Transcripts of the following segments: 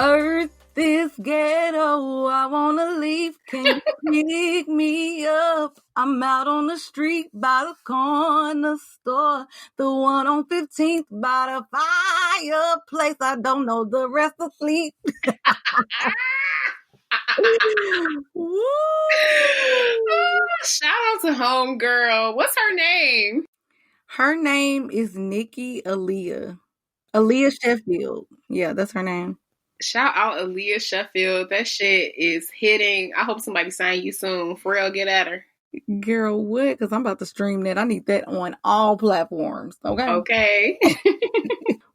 Earth is ghetto, I wanna leave. Can you pick me up? I'm out on the street by the corner store, the one on 15th by the fireplace. I don't know the rest of sleep. Woo! Shout out to homegirl. What's her name? Her name is Nikki Aliah Sheffield. Yeah, that's her name. Shout out Aliah Sheffield. That shit is hitting. I hope somebody sign you soon. For real, get at her. Girl, what? Because I'm about to stream that. I need that on all platforms. Okay.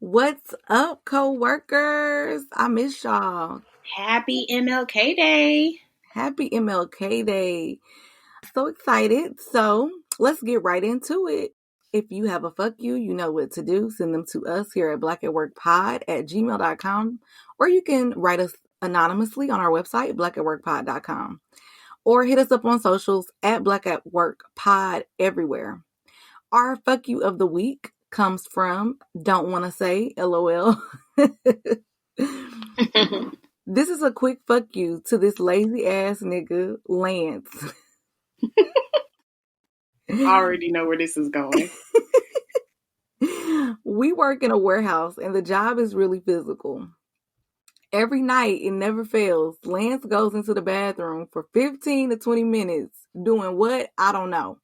What's up, co-workers? I miss y'all. Happy MLK Day. Happy MLK Day. So excited. So let's get right into it. If you have a fuck you know what to do. Send them to us here at blackatworkpod@gmail.com, or you can write us anonymously on our website, blackatworkpod.com, or hit us up on socials at blackatworkpod everywhere. Our fuck you of the week comes from Don't Wanna Say, LOL. This is a quick fuck you to this lazy ass nigga, Lance. I already know where this is going. We work in a warehouse and the job is really physical. Every night, it never fails. Lance goes into the bathroom for 15 to 20 minutes. Doing what? I don't know.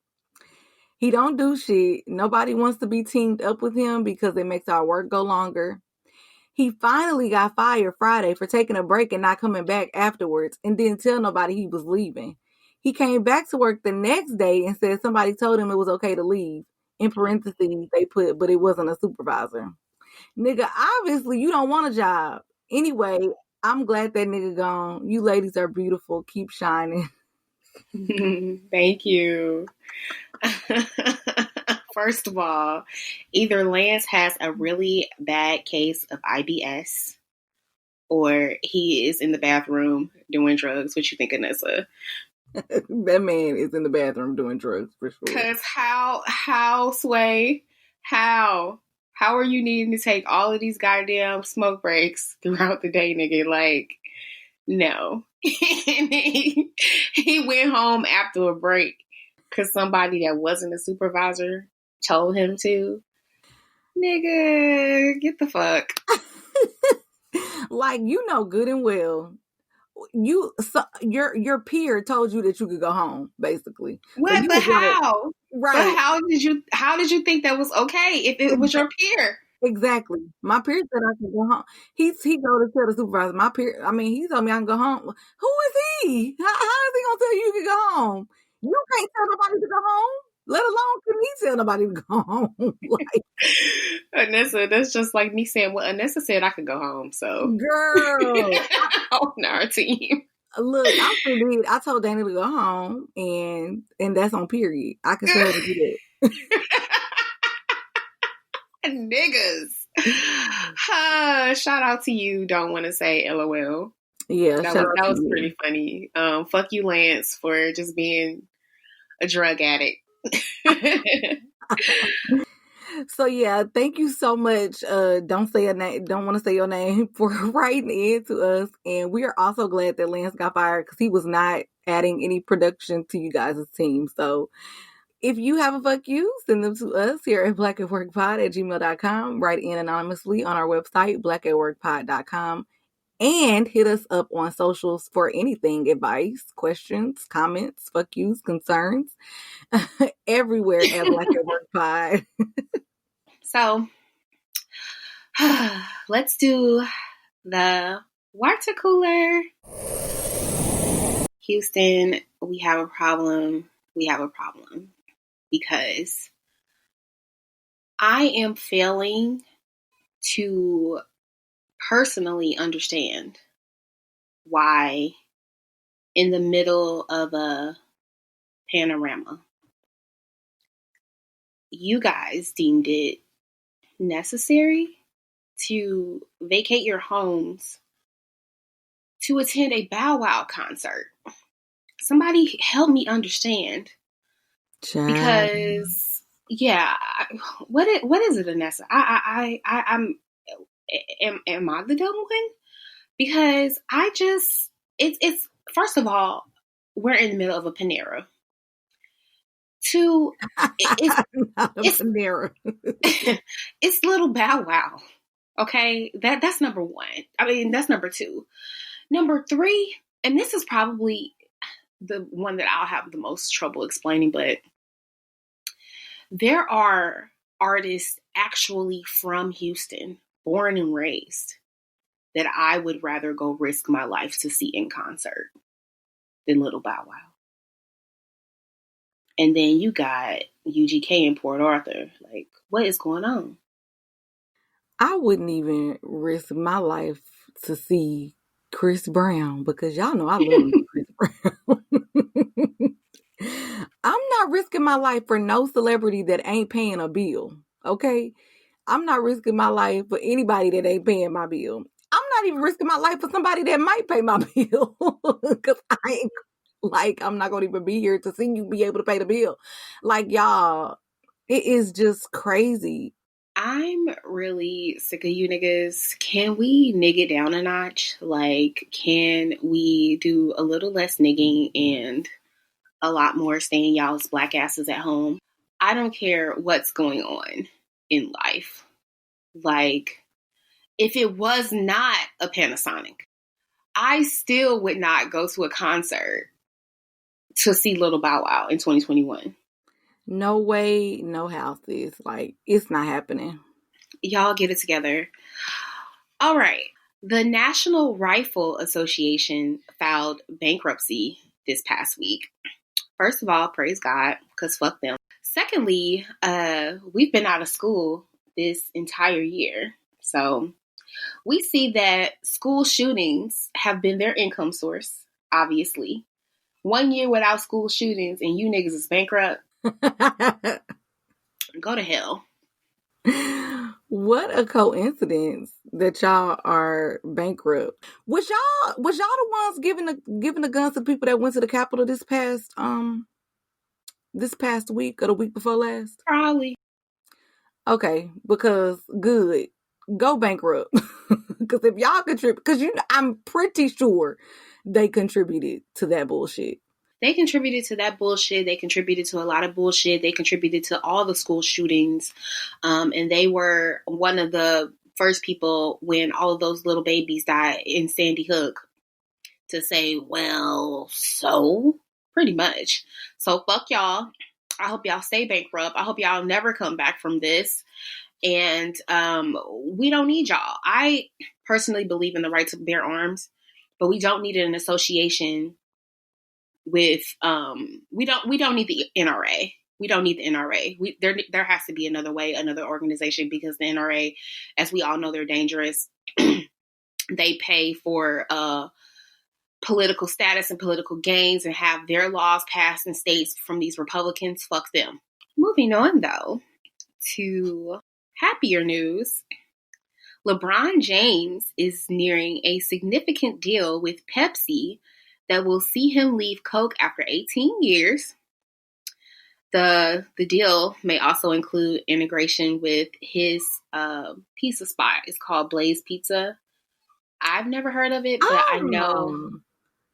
He don't do shit. Nobody wants to be teamed up with him because it makes our work go longer. He finally got fired Friday for taking a break and not coming back afterwards, and didn't tell nobody he was leaving. He came back to work the next day and said somebody told him it was okay to leave. In parentheses, they put, but it wasn't a supervisor. Nigga, obviously you don't want a job. Anyway, I'm glad that nigga gone. You ladies are beautiful. Keep shining. Thank you. First of all, either Lance has a really bad case of IBS or he is in the bathroom doing drugs. What you think, Anessa? That man is in the bathroom doing drugs for sure. Because Sway, how are you needing to take all of these goddamn smoke breaks throughout the day, nigga? Like, no. he went home after a break because somebody that wasn't a supervisor told him to. Nigga, get the fuck. Like, you know good and well. Your peer told you that you could go home, basically. What? So but how? Right. But how did you think that was okay if it was your peer? Exactly. My peer said I could go home. He go to tell the supervisor. My peer, he told me I can go home. Who is he? How is he gonna tell you can go home? You can't tell nobody to go home. Let alone can he tell nobody to go home? Like, Anessa, that's just like me saying, well, Anessa said I could go home, so. Girl. On our team. Look, I told Danny to go home, and that's on period. I can tell her to do that. Niggas. Shout out to you. Don't want to say LOL. Yeah, that was pretty funny. Fuck you, Lance, for just being a drug addict. So yeah, thank you so much. Don't want to say your name for writing in to us, and we are also glad that Lance got fired because he was not adding any production to you guys' team. So if you have a fuck you, send them to us here at blackatworkpod@gmail.com. Write in anonymously on our website, blackatworkpod.com, and hit us up on socials for anything, advice, questions, comments, fuck yous, concerns, everywhere at Black at Work Pod. So let's do the water cooler. Houston, we have a problem. Because I am failing to personally understand why in the middle of a panorama, you guys deemed it necessary to vacate your homes to attend a Bow Wow concert. Somebody help me understand. Because, yeah, what is it, Anessa? Am I the dumb one? because it's first of all, we're in the middle of a Panera. Two, it's Not a it's Panera. it's Little Bow Wow. Okay, that's number one. I mean, that's number two. Number three, and this is probably the one that I'll have the most trouble explaining, but there are artists actually from Houston, born and raised, that I would rather go risk my life to see in concert than Little Bow Wow. And then you got UGK in Port Arthur. Like, what is going on? I wouldn't even risk my life to see Chris Brown because y'all know I love me Chris Brown. I'm not risking my life for no celebrity that ain't paying a bill. Okay? I'm not risking my life for anybody that ain't paying my bill. I'm not even risking my life for somebody that might pay my bill. Cause I'm not gonna even be here to see you be able to pay the bill. Like y'all, it is just crazy. I'm really sick of you niggas. Can we nig it down a notch? Like, can we do a little less nigging and a lot more staying y'all's black asses at home? I don't care what's going on in life. Like, if it was not a Panasonic, I still would not go to a concert to see Little Bow Wow in 2021. No way, no how, sis. Like, it's not happening. Y'all get it together. All right. The National Rifle Association filed bankruptcy this past week. First of all, praise God, because fuck them. Secondly, we've been out of school this entire year. So we see that school shootings have been their income source, obviously. 1 year without school shootings and you niggas is bankrupt. Go to hell. What a coincidence that y'all are bankrupt. Was y'all the ones giving the guns to people that went to the Capitol this past week or the week before last? Probably. Okay, because good. Go bankrupt. Because if y'all contribute, because I'm pretty sure they contributed to that bullshit. They contributed to that bullshit. They contributed to a lot of bullshit. They contributed to all the school shootings. And they were one of the first people when all of those little babies died in Sandy Hook to say, well, so pretty much. So fuck y'all. I hope y'all stay bankrupt. I hope y'all never come back from this. And we don't need y'all. I personally believe in the right to bear arms, but we don't need an association with we don't need the NRA. We don't need the NRA. There has to be another way, another organization, because the NRA, as we all know, they're dangerous. They pay for political status and political gains and have their laws passed in states from these Republicans. Fuck them. Moving on, though, to happier news. LeBron James is nearing a significant deal with Pepsi that will see him leave Coke after 18 years. The deal may also include integration with his pizza spot. It's called Blaze Pizza. I've never heard of it, but I know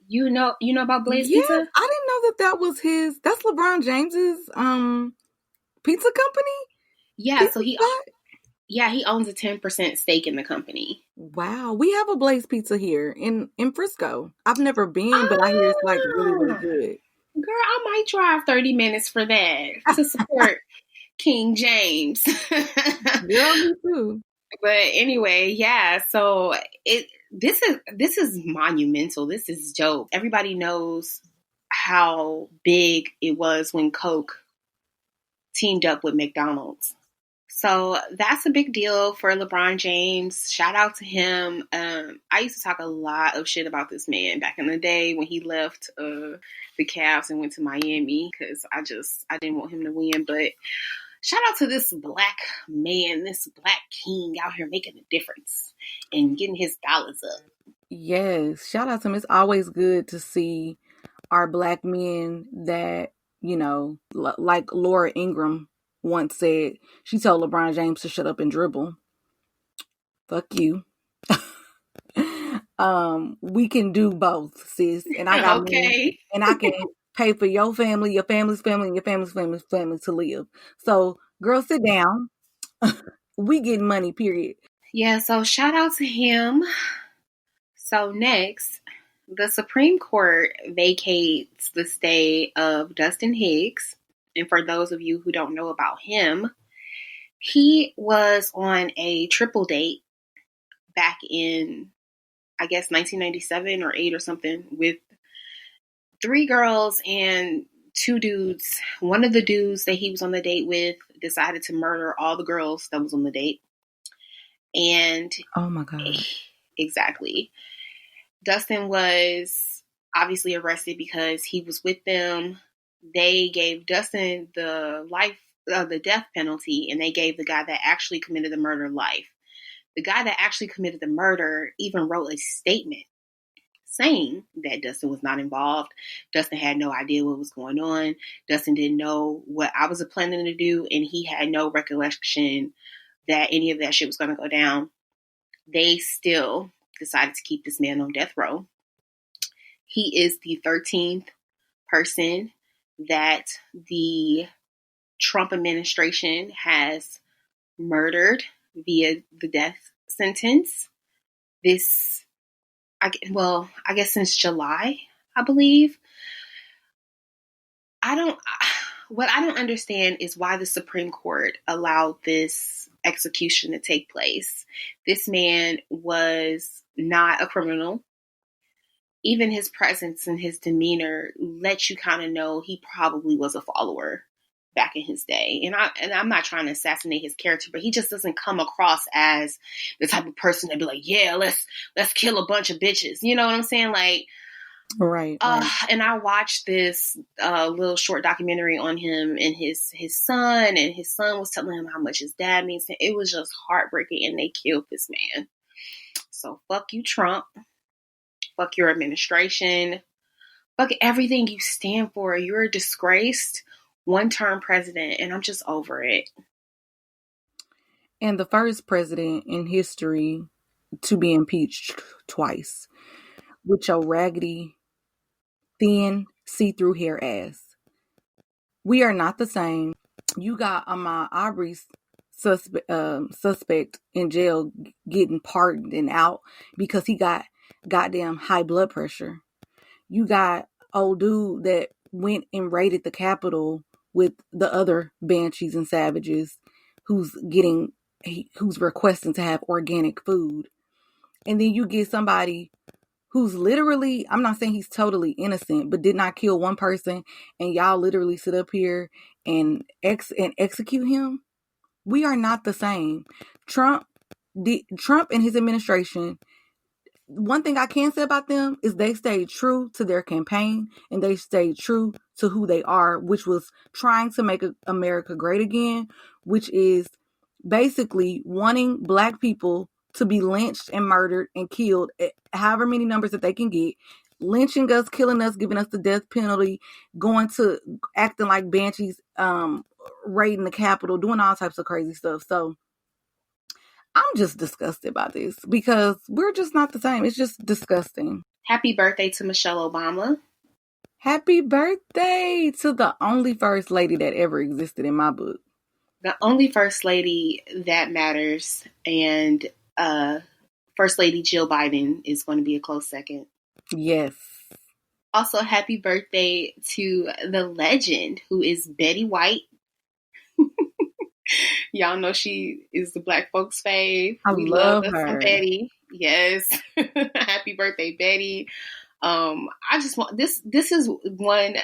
you know about Blaze Pizza? I didn't know that was his. That's LeBron James's pizza company? Yeah, pizza so he spot? Yeah, he owns a 10% stake in the company. Wow. We have a Blaze Pizza here in Frisco. I've never been, but I hear it's like really, really good. Girl, I might drive 30 minutes for that to support King James. Girl, me too. But anyway, yeah, so this is monumental. This is dope. Everybody knows how big it was when Coke teamed up with McDonald's. So that's a big deal for LeBron James. Shout out to him. I used to talk a lot of shit about this man back in the day when he left the Cavs and went to Miami because I didn't want him to win. But shout out to this black man, this black king out here making a difference and getting his dollars up. Yes, shout out to him. It's always good to see our black men that, like Laura Ingraham once said, she told LeBron James to shut up and dribble. Fuck you. We can do both, sis. And I got money, Okay. and I can pay for your family, your family's family, and your family to live. So, girl, sit down. We get money, period. Yeah, so shout out to him. So next, the Supreme Court vacates the stay of Dustin Higgs. And for those of you who don't know about him, he was on a triple date back in, I guess, 1997 or 8 or something with 3 girls and 2 dudes. One of the dudes that he was on the date with decided to murder all the girls that was on the date. And Oh my God. exactly. Dustin was obviously arrested because he was with them. They gave Dustin the death penalty, and they gave the guy that actually committed the murder life. The guy that actually committed the murder even wrote a statement saying that Dustin was not involved. Dustin had no idea what was going on. Dustin didn't know what I was planning to do, and he had no recollection that any of that shit was going to go down. They still decided to keep this man on death row. He is the 13th person that the Trump administration has murdered via the death sentence. I guess since July, I believe. What I don't understand is why the Supreme Court allowed this execution to take place. This man was not a criminal. Even his presence and his demeanor let you kind of know he probably was a follower back in his day. And I'm not trying to assassinate his character, but he just doesn't come across as the type of person to be like, yeah, let's kill a bunch of bitches. You know what I'm saying? Like, Right. and I watched this little short documentary on him and his son, and his son was telling him how much his dad means to him. It was just heartbreaking, and they killed this man. So fuck you, Trump. Fuck your administration. Fuck everything you stand for. You're a disgraced one-term president, and I'm just over it. And the first president in history to be impeached twice with your raggedy, thin, see-through hair ass. We are not the same. You got Ahmaud Arbery's suspect in jail getting pardoned and out because he got goddamn high blood pressure. You got old dude that went and raided the Capitol with the other banshees and savages who's requesting to have organic food. And then you get somebody who's literally, I'm not saying he's totally innocent, but did not kill one person, and y'all literally sit up here and execute him. We are not the same. Trump and his administration, one thing I can say about them is they stayed true to their campaign, and they stayed true to who they are, which was trying to make America great again, which is basically wanting Black people to be lynched and murdered and killed at however many numbers that they can get, lynching us, killing us, giving us the death penalty, going to acting like banshees, raiding the Capitol, doing all types of crazy stuff. So I'm just disgusted by this because we're just not the same. It's just disgusting. Happy birthday to Michelle Obama. Happy birthday to the only first lady that ever existed in my book. The only first lady that matters, and First Lady Jill Biden is going to be a close second. Yes. Also, happy birthday to the legend who is Betty White. Y'all know she is the Black folks' fave. I love her. Some Betty. Yes. Happy birthday, Betty. I just want this is one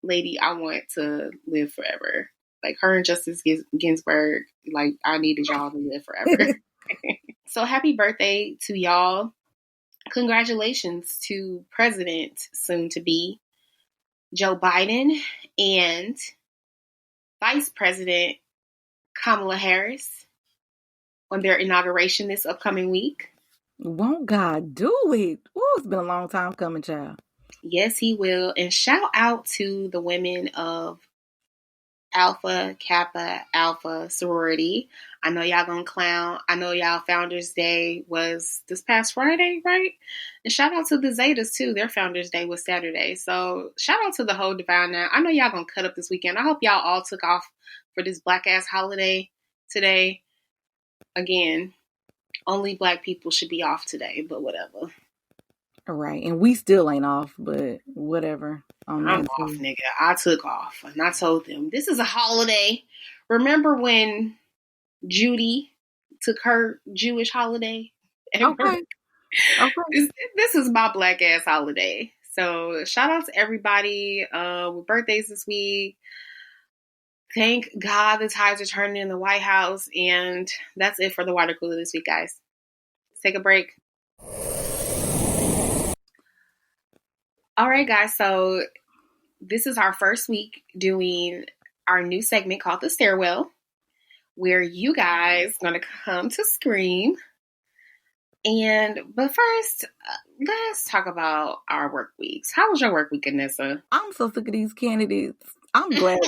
lady I want to live forever. Like her and Justice Ginsburg, like I needed y'all to live forever. So happy birthday to y'all. Congratulations to President soon to be Joe Biden and Vice President Kamala Harris on their inauguration this upcoming week. Won't God do it? Oh, it's been a long time coming, child. Yes, he will. And shout out to the women of Alpha, Kappa, Alpha sorority. I know y'all gonna clown. I know y'all Founders Day was this past Friday, right? And shout out to the Zetas too. Their Founders Day was Saturday. So shout out to the whole Divine Now. I know y'all gonna cut up this weekend. I hope y'all all took off for this black ass holiday today. Again, only black people should be off today, but whatever. Right. And we still ain't off, but whatever. I'm off, nigga. I took off and I told them this is a holiday. Remember when Judy took her Jewish holiday? Okay. This is my black ass holiday. So shout out to everybody with birthdays this week. Thank God the tides are turning in the White House. And that's it for the water cooler this week, guys. Let's take a break. All right, guys. So this is our first week doing our new segment called The Stairwell, where you guys are going to come to scream. But first, let's talk about our work weeks. How was your work week, Anissa? I'm so sick of these candidates. I'm glad.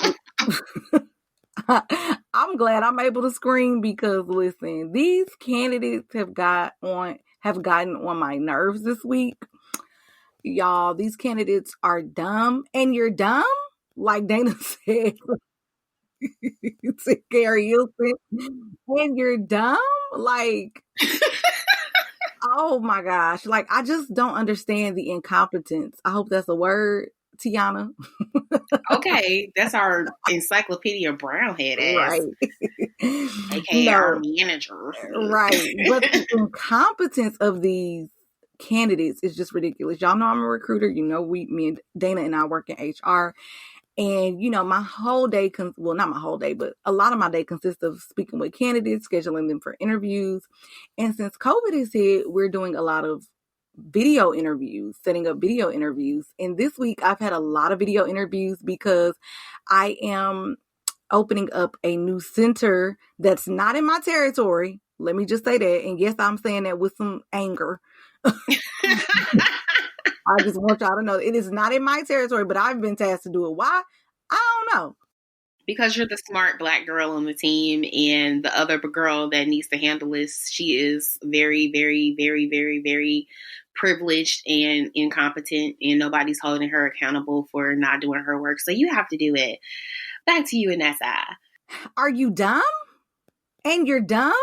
I'm glad I'm able to scream because listen, these candidates have gotten on my nerves this week. Y'all, these candidates are dumb, and you're dumb, like Dana said to Gary Hilton, and you're dumb, like. Oh my gosh. Like, I just don't understand the incompetence. I hope that's a word, Tiana. Okay, that's our Encyclopedia Brownhead ass. Right. AKA our manager. Right. But the incompetence of these candidates is just ridiculous. Y'all know I'm a recruiter. You know, me and Dana and I work in HR. And, you know, my whole day, well, not my whole day, but a lot of my day consists of speaking with candidates, scheduling them for interviews. And since COVID is hit, we're doing a lot of video interviews, setting up video interviews. And this week, I've had a lot of video interviews because I am opening up a new center that's not in my territory. Let me just say that. And yes, I'm saying that with some anger. I just want y'all to know it is not in my territory, but I've been tasked to do it. Why? I don't know. Because you're the smart black girl on the team, and the other girl that needs to handle this, she is very, very, very, very, very privileged and incompetent, and nobody's holding her accountable for not doing her work. So you have to do it. Back to you, Anessa. Are you dumb? And you're dumb?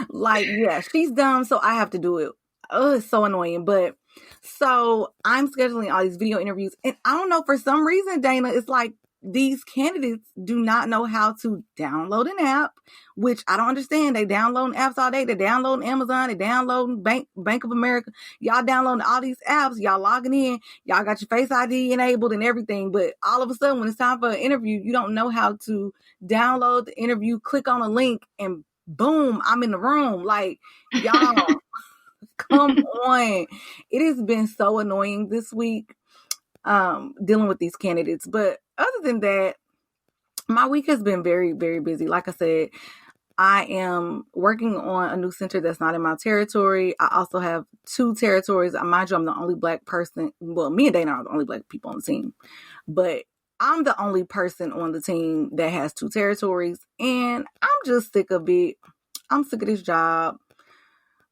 Like, yeah, she's dumb, so I have to do it. Oh, it's so annoying. But so I'm scheduling all these video interviews, and I don't know, for some reason, Dana, it's like these candidates do not know how to download an app, which I don't understand. They download apps all day. They download Amazon. They download Bank of America. Y'all downloading all these apps. Y'all logging in. Y'all got your Face ID enabled and everything. But all of a sudden, when it's time for an interview, you don't know how to download the interview, click on a link, and boom, I'm in the room. Like, y'all, come on. It has been so annoying this week dealing with these candidates. But other than that, my week has been very, very busy. Like I said, I am working on a new center that's not in my territory. I also have 2 territories. Mind you, I'm the only black person. Well, me and Dana are the only black people on the team. But I'm the only person on the team that has 2 territories. And I'm just sick of it. I'm sick of this job.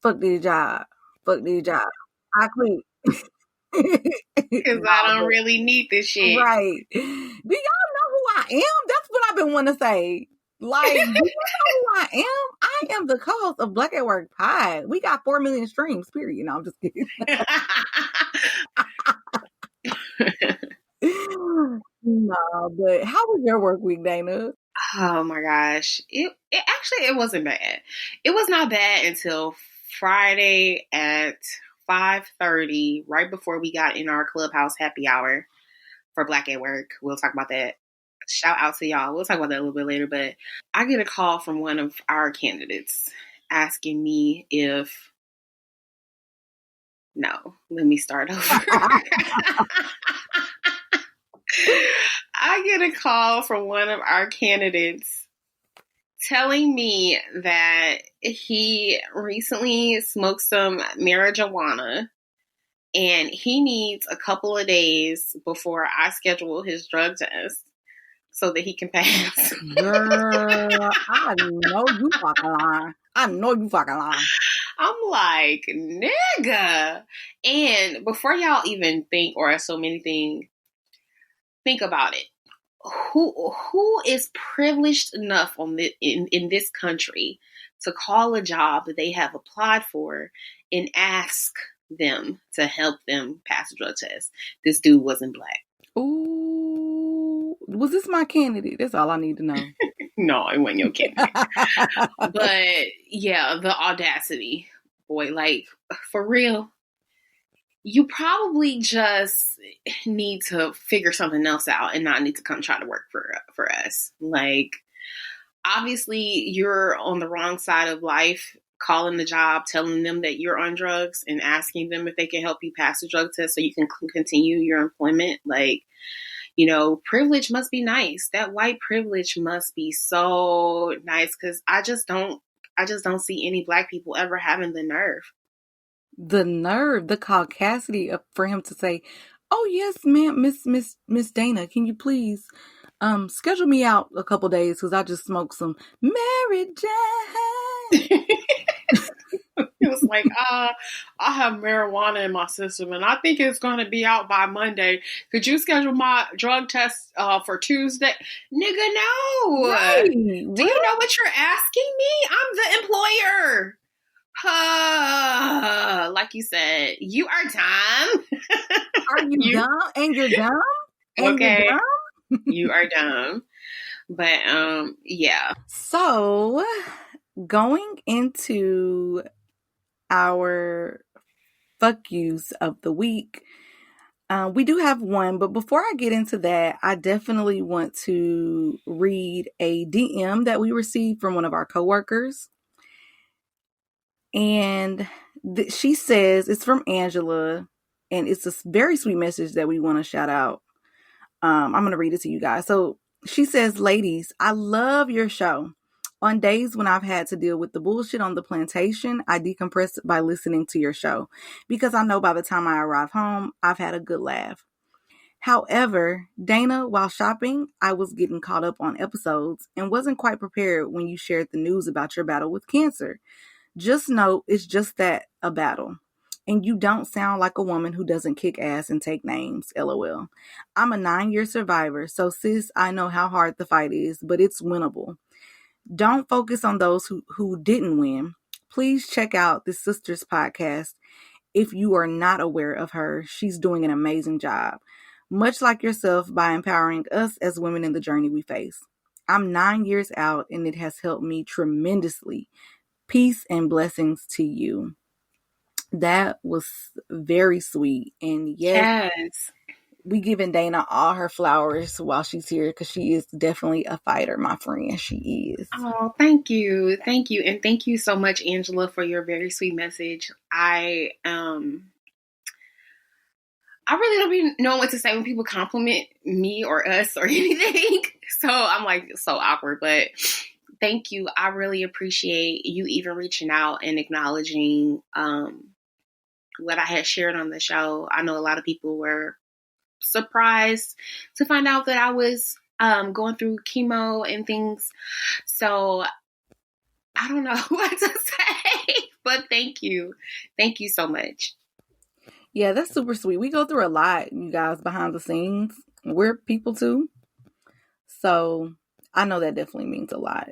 Fuck this job. Fuck this job. I quit. Because I don't really need this shit. Right. Do y'all know who I am? That's what I've been wanting to say. Like, do you know who I am? I am the co-host of Black at Work Pod. We got 4 million streams, period. No, I'm just kidding. No, but how was your work week, Dana? Oh my gosh. It actually wasn't bad. It was not bad until Friday at 5:30, right before we got in our clubhouse happy hour for Black at Work. We'll talk about that. Shout out to y'all. We'll talk about that a little bit later. But I get a call from one of our candidates asking me if... No, let me start over. I get a call from one of our candidates telling me that he recently smoked some marijuana and he needs a couple of days before I schedule his drug test so that he can pass. Girl, I know you fucking lying. I know you fucking lying. I'm like, nigga. And before y'all even think or assume anything, think about it. Who is privileged enough in this country to call a job that they have applied for and ask them to help them pass a drug test? This dude wasn't black. Ooh, was this my candidate? That's all I need to know. No, it wasn't your candidate. But yeah, the audacity, boy, like for real. You probably just need to figure something else out and not need to come try to work for us. Like, obviously, you're on the wrong side of life, calling the job, telling them that you're on drugs, and asking them if they can help you pass the drug test so you can continue your employment. Like, you know, privilege must be nice. That white privilege must be so nice, because I just don't see any black people ever having the nerve. The nerve, the caucasity for him to say, "Oh yes, ma'am, Miss Dana, can you please schedule me out a couple days because I just smoked some Mary Jane." He was like, I have marijuana in my system and I think it's going to be out by Monday. Could you schedule my drug test for Tuesday? Nigga, no. Right. Do you know what you're asking me? I'm the employer. Like you said, you are dumb. Are you dumb? And you're dumb? And okay. You're dumb? You are dumb. But, yeah. So, going into our fuck yous of the week, we do have one, but before I get into that, I definitely want to read a DM that we received from one of our coworkers. And she says, it's from Angela, and it's a very sweet message that we want to shout out. I'm going to read it to you guys. So she says, ladies, I love your show. On days when I've had to deal with the bullshit on the plantation, I decompress by listening to your show because I know by the time I arrive home, I've had a good laugh. However, Dana, while shopping, I was getting caught up on episodes and wasn't quite prepared when you shared the news about your battle with cancer. Just know it's just that, a battle. And you don't sound like a woman who doesn't kick ass and take names, LOL. I'm a 9-year survivor, so sis, I know how hard the fight is, but it's winnable. Don't focus on those who didn't win. Please check out the Sisters podcast. If you are not aware of her, she's doing an amazing job, much like yourself, by empowering us as women in the journey we face. I'm 9 years out, and it has helped me tremendously. Peace and blessings to you. That was very sweet. And yes. We giving Dana all her flowers while she's here because she is definitely a fighter, my friend. She is. Oh, thank you. Thank you. And thank you so much, Angela, for your very sweet message. I really don't even know what to say when people compliment me or us or anything. So I'm like so awkward, but thank you. I really appreciate you even reaching out and acknowledging what I had shared on the show. I know a lot of people were surprised to find out that I was going through chemo and things. So I don't know what to say, but thank you. Thank you so much. Yeah, that's super sweet. We go through a lot, you guys, behind the scenes. We're people too. So I know that definitely means a lot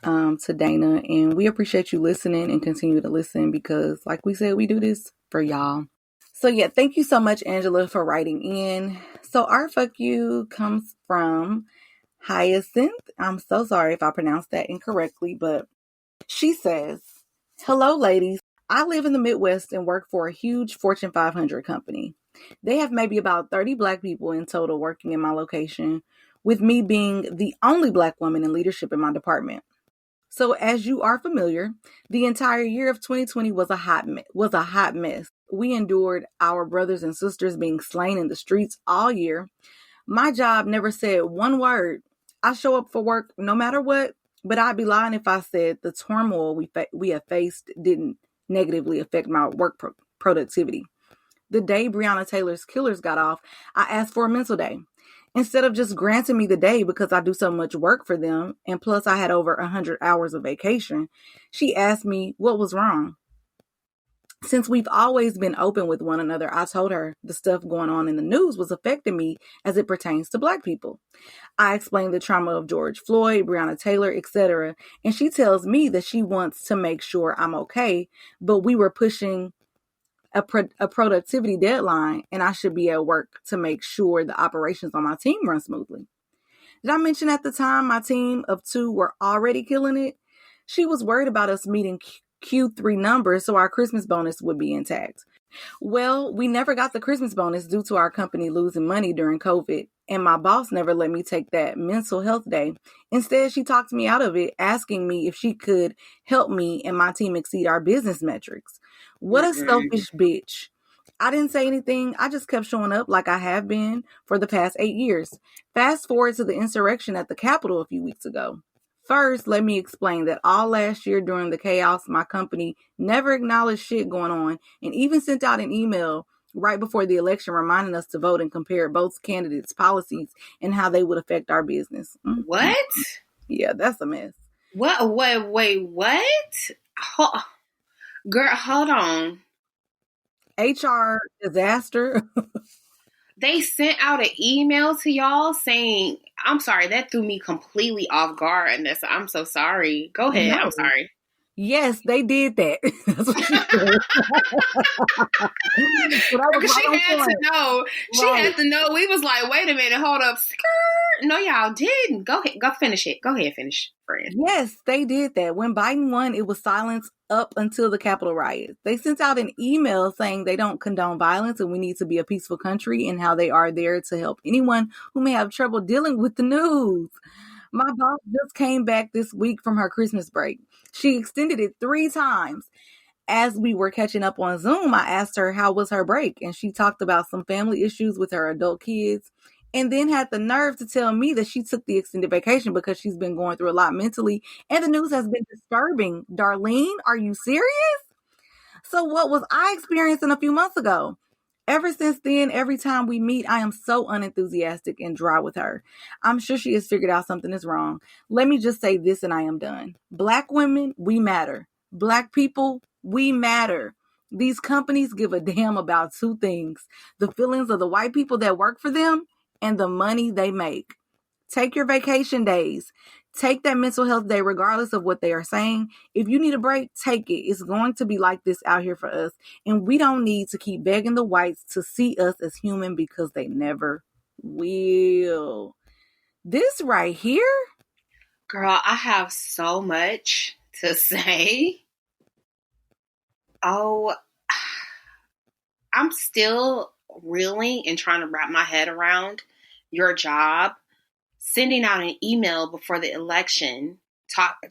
to Dana. And we appreciate you listening and continue to listen because, like we said, we do this for y'all. So yeah, thank you so much, Angela, for writing in. So our fuck you comes from Hyacinth. I'm so sorry if I pronounced that incorrectly, but she says, hello, ladies. I live in the Midwest and work for a huge Fortune 500 company. They have maybe about 30 Black people in total working in my location, with me being the only Black woman in leadership in my department. So as you are familiar, the entire year of 2020 was a hot mess. We endured our brothers and sisters being slain in the streets all year. My job never said one word. I show up for work no matter what, but I'd be lying if I said the turmoil we have faced didn't negatively affect my work productivity. The day Breonna Taylor's killers got off, I asked for a mental day. Instead of just granting me the day because I do so much work for them, and plus I had over 100 hours of vacation, she asked me what was wrong. Since we've always been open with one another, I told her the stuff going on in the news was affecting me as it pertains to Black people. I explained the trauma of George Floyd, Breonna Taylor, etc. And she tells me that she wants to make sure I'm okay, but we were pushing a productivity deadline and I should be at work to make sure the operations on my team run smoothly. Did I mention at the time my team of 2 were already killing it? She was worried about us meeting Q3 numbers so our Christmas bonus would be intact. Well, we never got the Christmas bonus due to our company losing money during COVID, and my boss never let me take that mental health day. Instead, she talked me out of it, asking me if she could help me and my team exceed our business metrics. What a selfish bitch. I didn't say anything. I just kept showing up like I have been for the past 8 years. Fast forward to the insurrection at the Capitol a few weeks ago. First, let me explain that all last year during the chaos, my company never acknowledged shit going on and even sent out an email right before the election reminding us to vote and compare both candidates' policies and how they would affect our business. What? Yeah, that's a mess. What? Wait, what? Girl, hold on. HR disaster. They sent out an email to y'all saying, I'm sorry, that threw me completely off guard. And I'm so sorry. Go ahead. No. I'm sorry. Yes, they did that. That's what she said. Because she had to know. She had to know. We was like, wait a minute, hold up. No, y'all didn't. Go ahead. Go finish it. Go ahead, finish, friend. Yes, they did that. When Biden won, it was silence up until the Capitol riots. They sent out an email saying they don't condone violence and we need to be a peaceful country and how they are there to help anyone who may have trouble dealing with the news. My boss just came back this week from her Christmas break. She extended it 3 times. As we were catching up on Zoom, I asked her how was her break, and she talked about some family issues with her adult kids, and then had the nerve to tell me that she took the extended vacation because she's been going through a lot mentally, and the news has been disturbing. Darlene, are you serious? So what was I experiencing a few months ago? Ever since then, every time we meet, I am so unenthusiastic and dry with her. I'm sure she has figured out something is wrong. Let me just say this and I am done. Black women, we matter. Black people, we matter. These companies give a damn about 2 things: the feelings of the white people that work for them and the money they make. Take your vacation days. Take that mental health day regardless of what they are saying. If you need a break, take it. It's going to be like this out here for us. And we don't need to keep begging the whites to see us as human because they never will. This right here? Girl, I have so much to say. Oh, I'm still reeling and trying to wrap my head around your job sending out an email before the election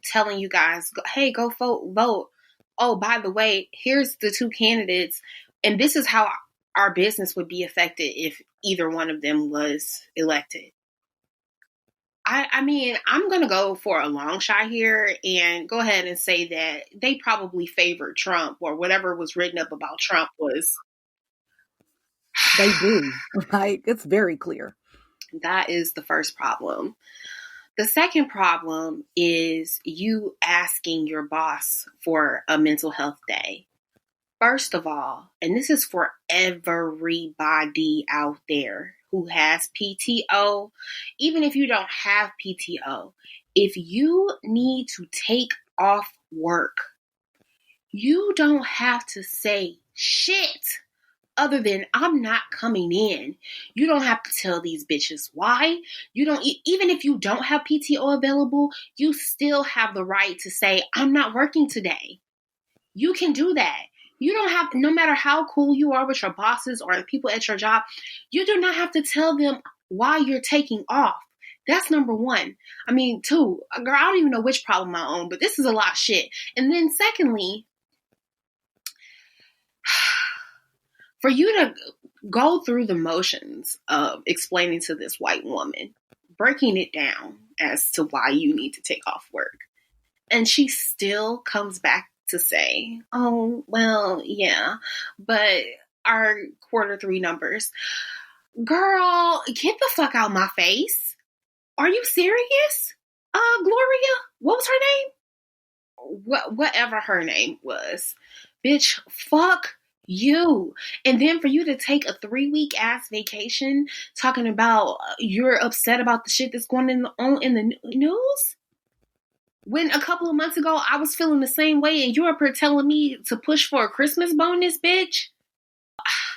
telling you guys, hey, go vote. Oh, by the way, here's the 2 candidates, and this is how our business would be affected if either one of them was elected. I mean, I'm going to go for a long shot here and go ahead and say that they probably favored Trump, or whatever was written up about Trump was. They do. Like, it's very clear. That is the first problem. The second problem is you asking your boss for a mental health day. First of all, and this is for everybody out there who has PTO, even if you don't have PTO, if you need to take off work, you don't have to say shit other than I'm not coming in. You don't have to tell these bitches why. You don't, even if you don't have PTO available, you still have the right to say, I'm not working today. You can do that. You don't have, no matter how cool you are with your bosses or the people at your job, you do not have to tell them why you're taking off. That's number 1. I mean, 2, girl, I don't even know which problem I own, but this is a lot of shit. And then secondly, for you to go through the motions of explaining to this white woman, breaking it down as to why you need to take off work, and she still comes back to say, oh, well, yeah, but our Q3 numbers. Girl, get the fuck out my face. Are you serious? Gloria, what was her name? Whatever her name was. Bitch, fuck you. And then for you to take a 3-week ass vacation talking about you're upset about the shit that's going on in the news? When a couple of months ago I was feeling the same way and you're up here telling me to push for a Christmas bonus, bitch?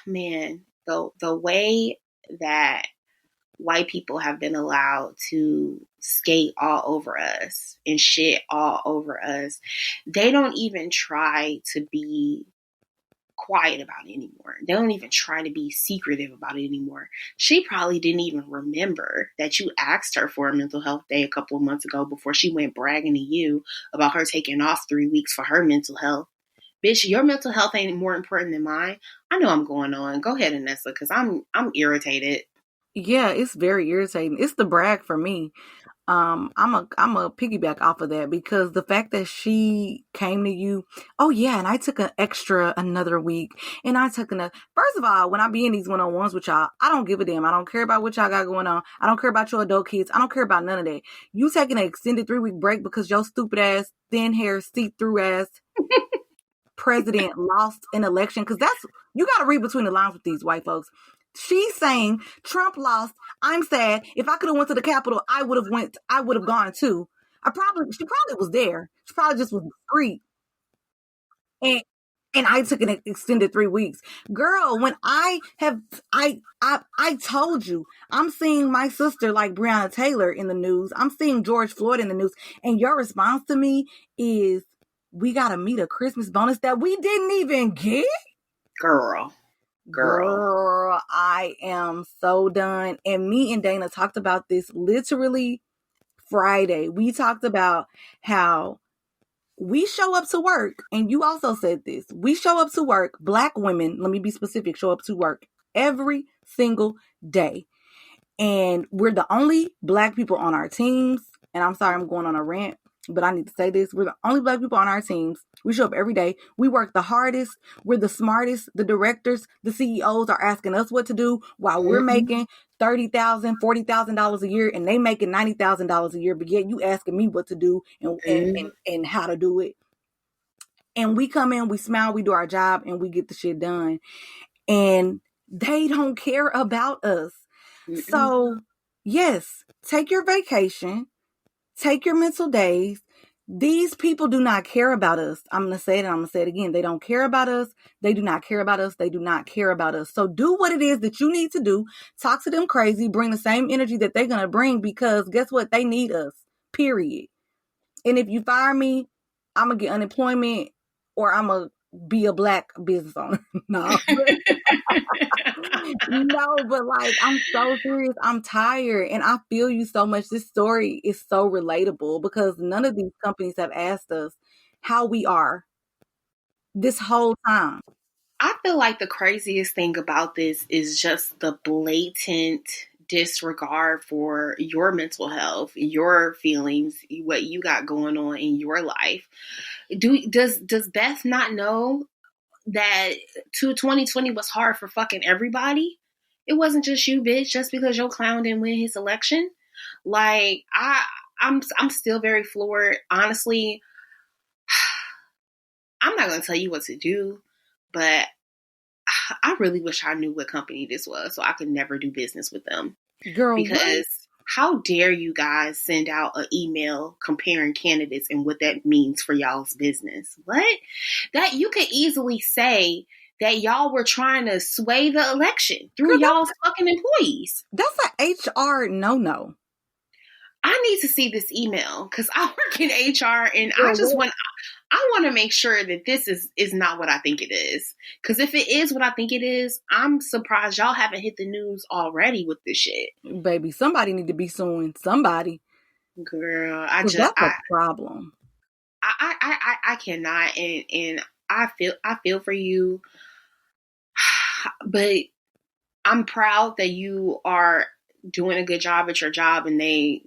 Man, the way that white people have been allowed to skate all over us and shit all over us, they don't even try to be quiet about it anymore. They don't even try to be secretive about it anymore. She probably didn't even remember that you asked her for a mental health day a couple of months ago before she went bragging to you about her taking off 3 weeks for her mental health. Bitch, your mental health ain't more important than mine. I know I'm going on. Go ahead, Anessa, because I'm irritated. Yeah, it's very irritating. It's the brag for me. I'm a piggyback off of that because the fact that she came to you, oh yeah, and I took another week, and I took first of all, when I be in these one-on-ones with y'all, I don't give a damn. I don't care about what y'all got going on. I don't care about your adult kids. I don't care about none of that. You taking an extended 3-week break because your stupid ass, thin hair, see-through ass president lost an election, because that's, you got to read between the lines with these white folks. She's saying Trump lost. I'm sad. If I could have went to the Capitol, I would have gone too. She probably was there. She probably just was discreet. And I took an extended 3 weeks. Girl, when I told you, I'm seeing my sister like Breonna Taylor in the news. I'm seeing George Floyd in the news. And your response to me is, we got to meet a Christmas bonus that we didn't even get? Girl, I am so done. And me and Dana talked about this literally Friday. We talked about how we show up to work, and you also said this. We show up to work, Black women, let me be specific, show up to work every single day. And we're the only Black people on our teams. And I'm sorry I'm going on a rant, but I need to say this. We're the only Black people on our teams. We show up every day. We work the hardest. We're the smartest. The directors, the CEOs are asking us what to do while we're making $30,000, $40,000 a year, and they making $90,000 a year. But yet you asking me what to do and how to do it. And we come in, we smile, we do our job, and we get the shit done. And they don't care about us. So, yes, take your vacation, take your mental days. These people do not care about us. I'm going to say it and I'm going to say it again. They don't care about us. They do not care about us. They do not care about us. So do what it is that you need to do. Talk to them crazy. Bring the same energy that they're going to bring, because guess what? They need us, period. And if you fire me, I'm going to get unemployment, or I'm going to be a Black business owner. No. No, but like, I'm so serious. I'm tired, and I feel you so much. This story is so relatable because none of these companies have asked us how we are this whole time. I feel like the craziest thing about this is just the blatant disregard for your mental health, your feelings, what you got going on in your life. Does Beth not know that 2020 was hard for fucking everybody? It wasn't just you, bitch, just because your clown didn't win his election. Like, I'm still very floored. Honestly, I'm not going to tell you what to do, but I really wish I knew what company this was so I could never do business with them. Girl, because what? How dare you guys send out an email comparing candidates and what that means for y'all's business? What? That you could easily say that y'all were trying to sway the election through y'all's fucking employees. That's an HR no-no. I need to see this email because I work in HR and I want to make sure that this is not what I think it is. Because if it is what I think it is, I'm surprised y'all haven't hit the news already with this shit. Baby, somebody need to be suing somebody. Girl, that's a problem. I cannot, and I feel for you, but I'm proud that you are doing a good job at your job and they,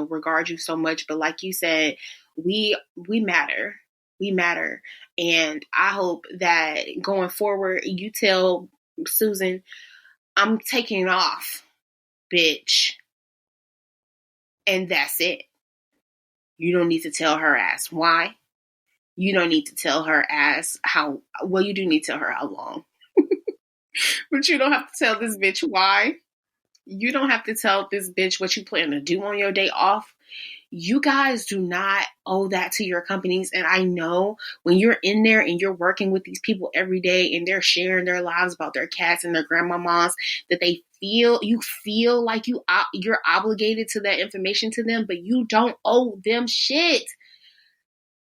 regard you so much. But like you said, we matter. We matter. And I hope that going forward, you tell Susan, I'm taking off, bitch. And that's it. You don't need to tell her ass why. You don't need to tell her ass how, well, you do need to tell her how long. But you don't have to tell this bitch why. You don't have to tell this bitch what you plan to do on your day off. You guys do not owe that to your companies. And I know when you're in there and you're working with these people every day and they're sharing their lives about their cats and their grandmamas, that you feel like you're obligated to that information to them, but you don't owe them shit.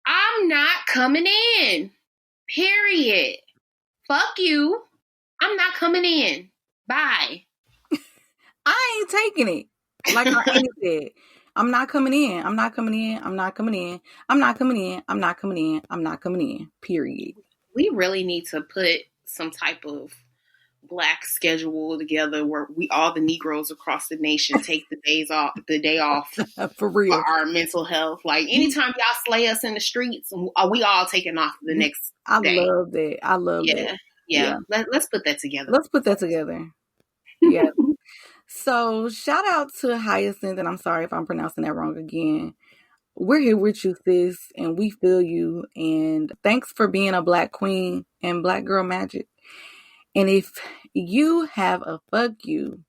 I'm not coming in. Period. Fuck you. I'm not coming in. Bye. I ain't taking it. Like our aunt said, I'm not coming in. I'm not coming in. I'm not coming in. I'm not coming in. I'm not coming in. I'm not coming in. Period. We really need to put some type of Black schedule together where all the Negroes across the nation take the day off For real. for our mental health. Like anytime y'all slay us in the streets, we all taking off the next day. I love that. I love that. Yeah. Let's put that together. Let's put that together. Yeah. So shout out to Hyacinth, and I'm sorry if I'm pronouncing that wrong again. We're here with you, sis, and we feel you. And thanks for being a Black queen and Black girl magic. And if you have a fuck you,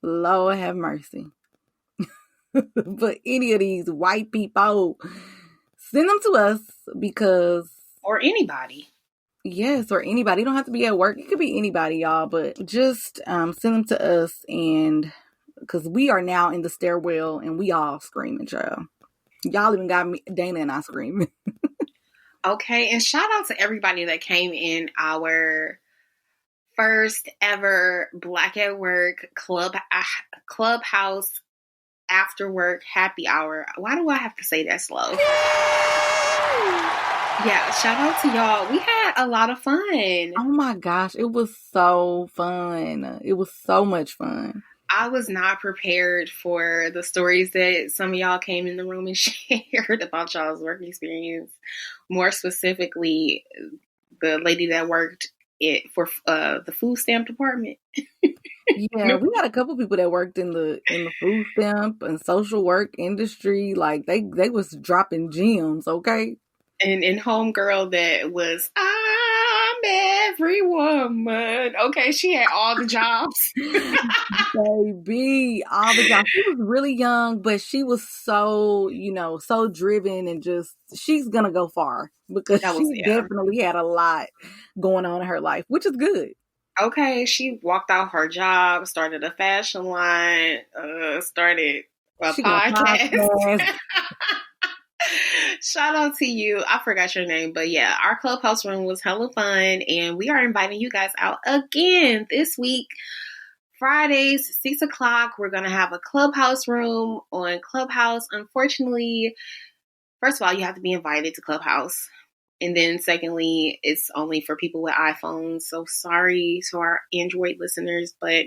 Lord have mercy. But any of these white people, send them to us because... Or anybody. Yes, or anybody. You don't have to be at work. It could be anybody, y'all. But just send them to us, and because we are now in the stairwell and we all screaming, child. Y'all even got me, Dana and I screaming. Okay, and shout out to everybody that came in our first ever Black at Work clubhouse after work happy hour. Why do I have to say that slow? Yeah, shout out to y'all. We had a lot of fun. Oh my gosh, it was so fun. It was so much fun. I was not prepared for the stories that some of y'all came in the room and shared about y'all's work experience. More specifically, the lady that worked for the food stamp department. Yeah, we got a couple people that worked in the food stamp and social work industry. Like they was dropping gems, okay? And homegirl that was, I'm every woman. Okay, she had all the jobs. Baby, all the jobs. She was really young, but she was so, so driven and just, she's going to go far because she definitely had a lot going on in her life, which is good. Okay, she walked out her job, started a fashion line, started a podcast. Shout out to you. I forgot your name, but yeah, our clubhouse room was hella fun, and we are inviting you guys out again this week. Fridays, 6 o'clock, we're going to have a clubhouse room on Clubhouse. Unfortunately, first of all, you have to be invited to Clubhouse. And then secondly, it's only for people with iPhones. So sorry to our Android listeners, but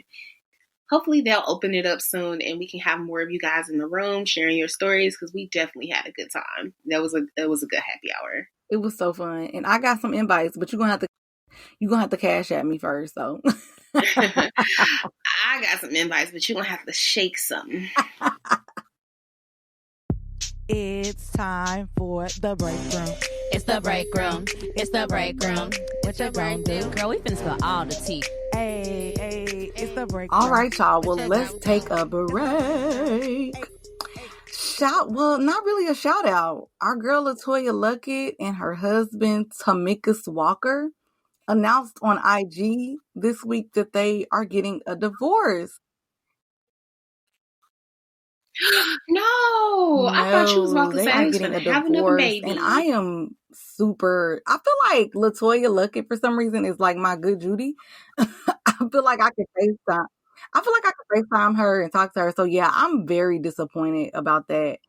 hopefully they'll open it up soon and we can have more of you guys in the room sharing your stories, because we definitely had a good time. That was a good happy hour. It was so fun. And I got some invites, but you're gonna have to cash at me first, though. I got some invites, but you're gonna have to shake something. It's time for the break room. It's the break room. It's the break room. What you gonna do? Girl, we finna spill all the tea. Hey, it's the break room. All right, y'all. Well, let's take a break. Not really a shout out. Our girl LaToya Luckett and her husband Tamikis Walker announced on IG this week that they are getting a divorce. No, I thought she was about to say I was going to have another baby. And I am I feel like LaToya Luckett for some reason is like my good Judy. I feel like I could FaceTime her and talk to her. So yeah, I'm very disappointed about that.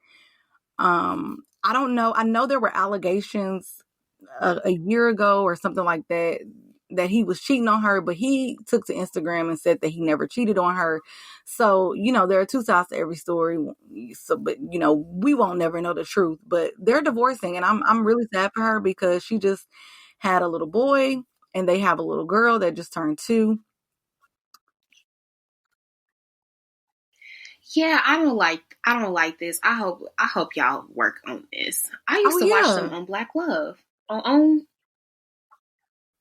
I don't know. I know there were allegations a year ago or something like that he was cheating on her, but he took to Instagram and said that he never cheated on her. So, there are two sides to every story. So, but we won't never know the truth, but they're divorcing, and I'm really sad for her because she just had a little boy and they have a little girl that just turned 2. Yeah, I don't like this. I hope y'all work on this. I used Oh to watch them yeah, on Black Love. On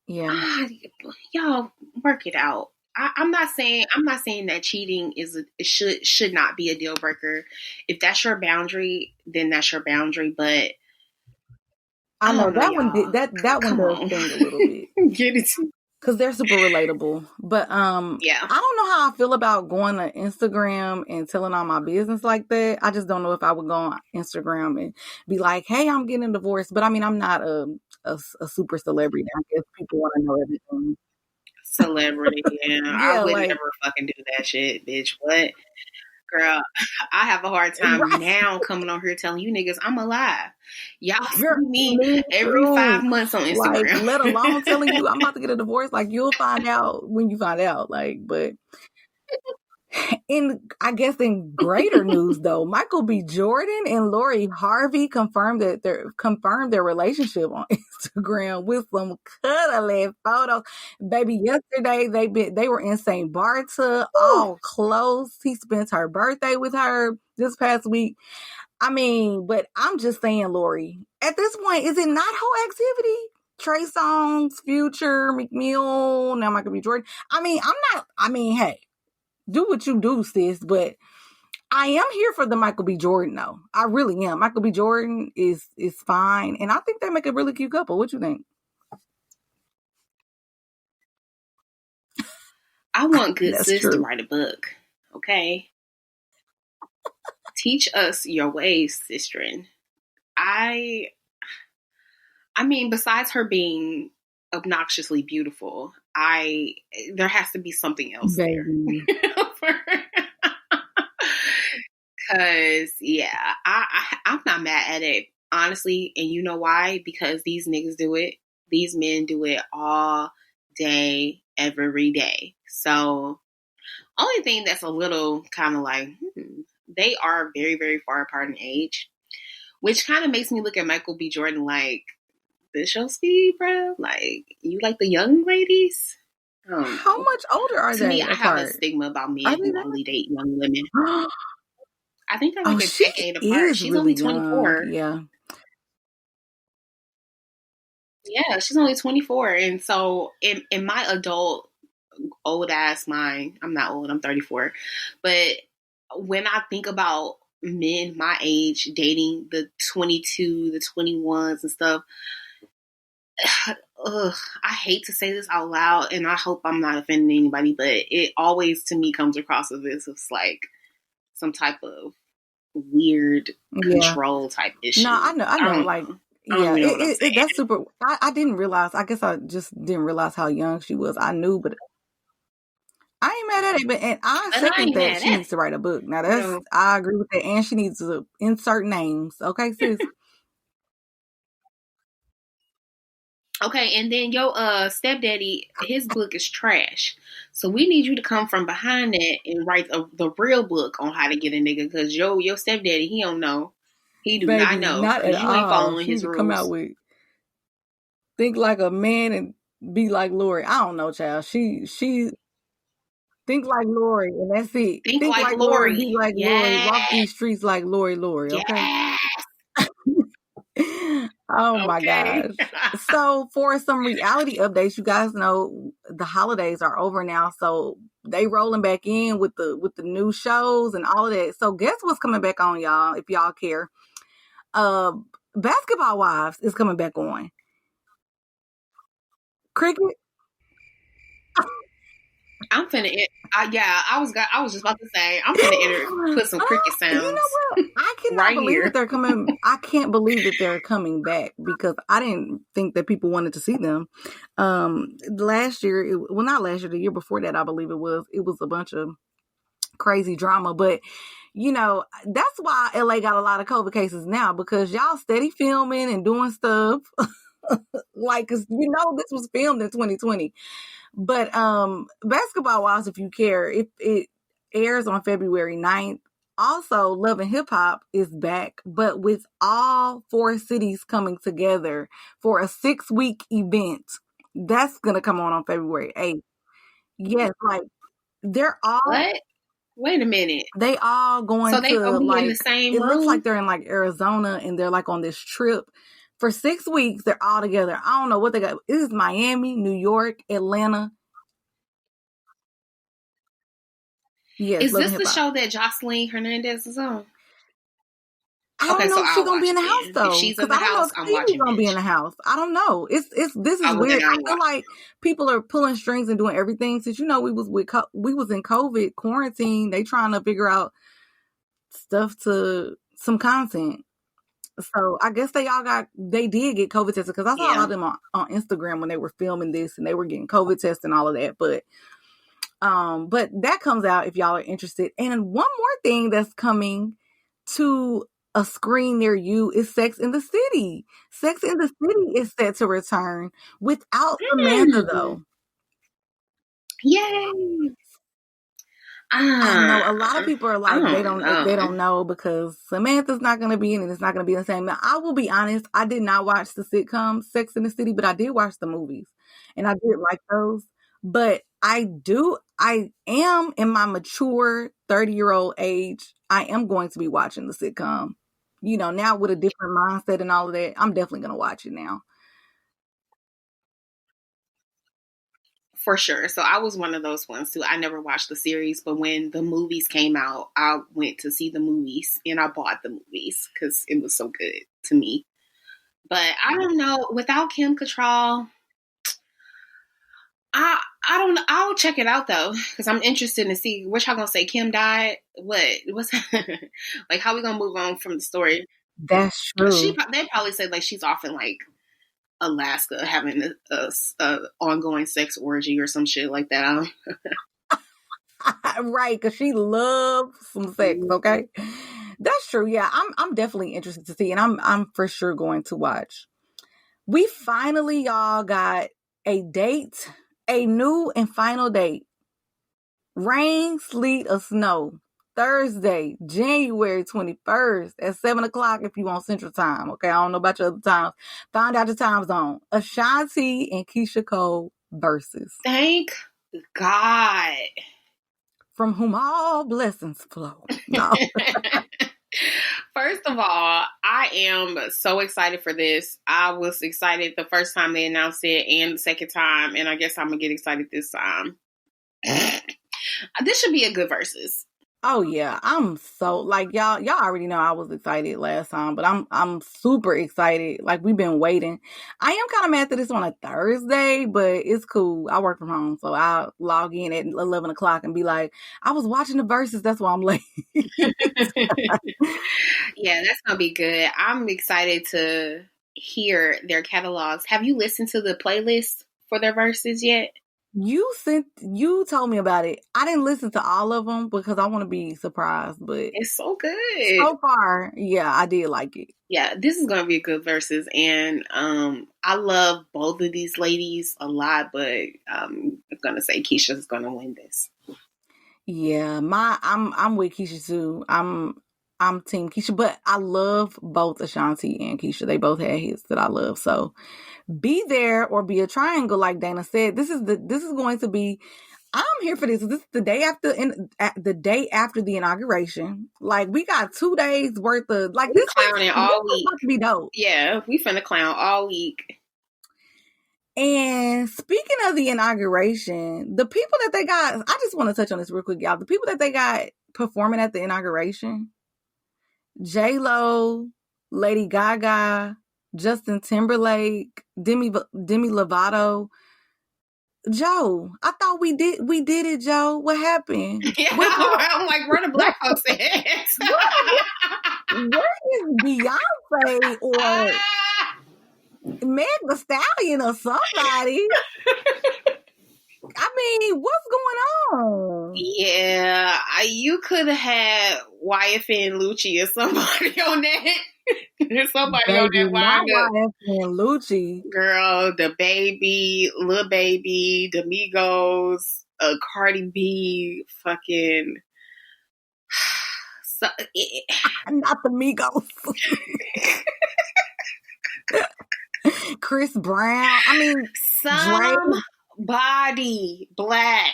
yeah. ah, y'all work it out. I'm not saying that cheating it should not be a deal breaker. If that's your boundary, then that's your boundary. But I I know don't know, that one did y'all. that one Come does on, sting a little bit. get it? Because they're super relatable. But Yeah, I don't know how I feel about going to Instagram and telling all my business like that. I just don't know if I would go on Instagram and be like, hey, I'm getting a divorce. But I mean, I'm not a super celebrity. I guess people want to know everything. celebrity. Yeah, I Yeah, would like, never fucking do that shit, bitch. What? Girl, I have a hard time right. now coming on here telling you niggas I'm alive. Y'all see Girl, me me every too. 5 months on Like, Instagram. let alone telling you I'm about to get a divorce. Like, you'll find out when you find out. Like, but I guess in greater news though, Michael B. Jordan and Lori Harvey confirmed their relationship on Instagram with some cuddly photos. Baby, yesterday they were in St. Barta, Whew. all close. He spent her birthday with her this past week. I mean, but I'm just saying, Lori, at this point, is it not whole activity? Trey Songz, Future, McMill, now Michael B. Jordan. I mean, hey, do what you do, sis. But I am here for the Michael B. Jordan, though. I really am. Michael B. Jordan is fine, and I think they make a really cute couple. What you think? I want good That's sis to true. write a book. Okay. Teach us your ways, sisterin. I I mean, besides her being obnoxiously beautiful, there has to be something else there. Baby. Cause yeah, I'm not mad at it, honestly, and you know why? Because these niggas do it. These men do it all day, every day. So only thing that's a little kind of like, they are very, very far apart in age, which kind of makes me look at Michael B. Jordan like, this your speed, bro? Like, you like the young ladies? I don't How know. much older are To me, they I have a apart? stigma about Are men they who only date young women. that? I think they're Oh, like a she decade apart. is She's really only young. 24. Yeah. Yeah, she's only 24. And so in my adult old ass mind, I'm not old, I'm 34. But when I think about men my age dating the 22, the 21s and stuff, ugh, I hate to say this out loud and I hope I'm not offending anybody, but it always to me comes across as this. It's like some type of weird Yeah. control type No, issue. I I know. don't Like, know. I don't yeah, even know what I'm saying. that's super. I didn't realize. I guess I just didn't realize how young she was. I knew, but I ain't mad at it. But and I But I second ain't that mad she at needs to write a book. Now it. that's I agree with that, and she needs to insert names. Okay, sis. Okay, and then your stepdaddy, his book is trash. So we need you to come from behind that and write the real book on how to get a nigga. Cause your stepdaddy, he don't know. He do not Baby, know. not Cause at you ain't all. following She need his to come out rules. with think like a man and be like Lori. I don't know, child. She think like Lori, and that's it. Think Think like like Lori, be Lori. like Lori. Yeah. Walk these streets like Lori. Okay. Yeah. Oh my Okay. gosh. So for some reality updates, you guys know the holidays are over now. So they rolling back in with the new shows and all of that. So guess what's coming back on, y'all, if y'all care. Uh Basketball Wives is coming back on. Cricket? I'm finna. Yeah, I was just about to say I'm finna put some cricket You sounds know what? I cannot right believe that here. they're coming. I can't believe that they're coming back because I didn't think that people wanted to see them. Last year, well, not last year, the year before that, I believe it was. It was a bunch of crazy drama, but that's why LA got a lot of COVID cases now because y'all steady filming and doing stuff. Like, cause this was filmed in 2020. But Basketball Wives, if you care, it airs on February 9th. Also, Love and Hip Hop is back, but with all four cities coming together for a 6-week event. That's gonna come on February 8th. Yes, like they're all What? Wait a minute. They all going So they to gonna be in the like, same it looks room? like they're in like Arizona and they're like on this trip for 6 weeks. They're all together. I don't know what they got. This is Miami, New York, Atlanta. Yes, Is Love this and Hip the Hop. show that Jocelyn Hernandez is on? I Okay, don't know so if she's I'll gonna be watch in it the house then. If though, she's in because the I don't know house, if I'm Stevie's watching gonna be in bitch. the house. I don't know. It's this is Oh, well, weird. then I I'm feel watching. like people are pulling strings and doing everything. Since we was we was in COVID quarantine. They trying to figure out stuff to some content. So I guess they did get COVID tested because I saw a lot Yeah. of them on Instagram when they were filming this and they were getting COVID tests and all of that. But that comes out if y'all are interested. And one more thing that's coming to a screen near you is Sex in the City. Sex in the City is set to return without Samantha though. Yay. I know a lot of people are I like they don't know. don't know because Samantha's not going to be in it. It's not going to be the same. Now, I will be honest. I did not watch the sitcom Sex in the City, but I did watch the movies, and I did like those. But I am in my mature 30-year-old age. I am going to be watching the sitcom. Now with a different mindset and all of that, I'm definitely going to watch it now. For sure. So I was one of those ones too. I never watched the series, but when the movies came out, I went to see the movies and I bought the movies because it was so good to me. But I don't know. Without Kim Cattrall, I don't know. I'll check it out though because I'm interested to see what y'all gonna say. Kim died. What's like? How we gonna move on from the story? That's true. They probably say like she's off in like Alaska having a ongoing sex orgy or some shit like that. Right, because she loves some sex. Okay, that's true. Yeah, I'm definitely interested to see, and I'm for sure going to watch. We finally, y'all, got a date, a new and final date. Rain, sleet, or snow. Thursday, January 21st at 7:00 if you on Central Time. Okay, I don't know about your other times. Find out your time zone. Ashanti and Keisha Cole versus. Thank God. From whom all blessings flow. No. First of all, I am so excited for this. I was excited the first time they announced it and the second time, and I guess I'm gonna get excited this time. This should be a good versus. Oh yeah, I'm so like y'all already know I was excited last time, but I'm super excited. Like we've been waiting. I am kind of mad that it's on a Thursday, but it's cool. I work from home, so I'll log in at 11:00 and be like, I was watching the verses. That's why I'm late. Yeah, that's gonna be good. I'm excited to hear their catalogs. Have you listened to the playlist for their verses yet? You told me about it. I didn't listen to all of them because I want to be surprised, but It's so good. so far, yeah, I did like it. Yeah, this is gonna be a good versus, and I love both of these ladies a lot, but I'm gonna say Keisha's gonna win this. Yeah, I'm with Keisha too. I'm team Keisha, but I love both Ashanti and Keisha. They both had hits that I love. So be there or be a triangle, like Dana said. This is going to be. I'm here for this. This is the day after the inauguration. Like we got 2 days worth of like We this clowning all week. About to be dope. Yeah, we finna clown all week. And speaking of the inauguration, the people that they got, I just want to touch on this real quick, y'all. The people that they got performing at the inauguration, J-Lo, Lady Gaga, Justin Timberlake, Demi Lovato. Joe, I thought we did it, Joe. What happened? Yeah, I'm like, where the black folks at? Where is Beyonce or Meg the Stallion or somebody? I mean, what's going on? Yeah, you could have had YFN Lucci or somebody on that. Somebody on that lineup. YFN Lucci. Girl, the baby, Lil Baby, the Migos, Cardi B, fucking. Not the Migos. Chris Brown. I mean, somebody black.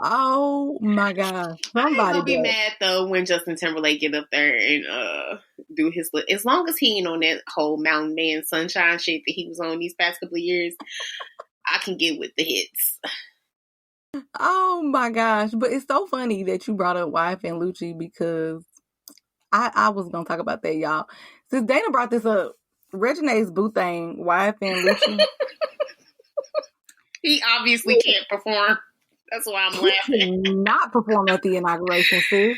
Oh my God. I ain't Somebody gonna be does. mad though when Justin Timberlake get up there and do his as long as he ain't on that whole Mountain Man Sunshine shit that he was on these past couple of years, I can get with the hits. Oh my gosh. But it's so funny that you brought up YF and Lucci because I was gonna talk about that, y'all. Since Dana brought this up, Regine's boo thing, YF and Lucci. He obviously can't perform. That's why I'm He laughing. cannot perform at the inauguration, sis,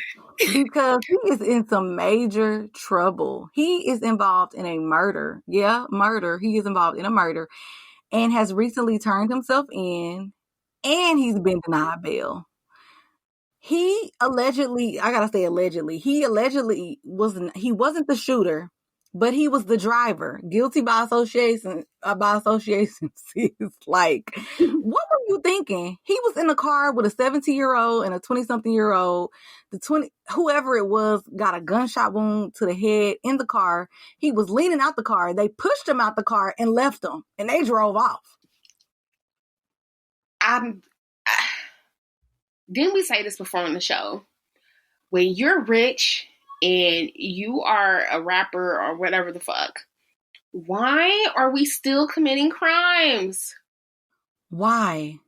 because he is in some major trouble. He is involved in a murder. Yeah, murder. He is involved in a murder and has recently turned himself in, and he's been denied bail. He allegedly, I gotta say allegedly, he wasn't the shooter, but he was the driver. Guilty by association. Sis. Like, what were you thinking? He was in the car with a 17-year-old and a 20-something-year-old. Whoever it was, got a gunshot wound to the head in the car. He was leaning out the car. They pushed him out the car and left him, and they drove off. Didn't we say this before on the show? When you're rich and you are a rapper or whatever the fuck, why are we still committing crimes? Why?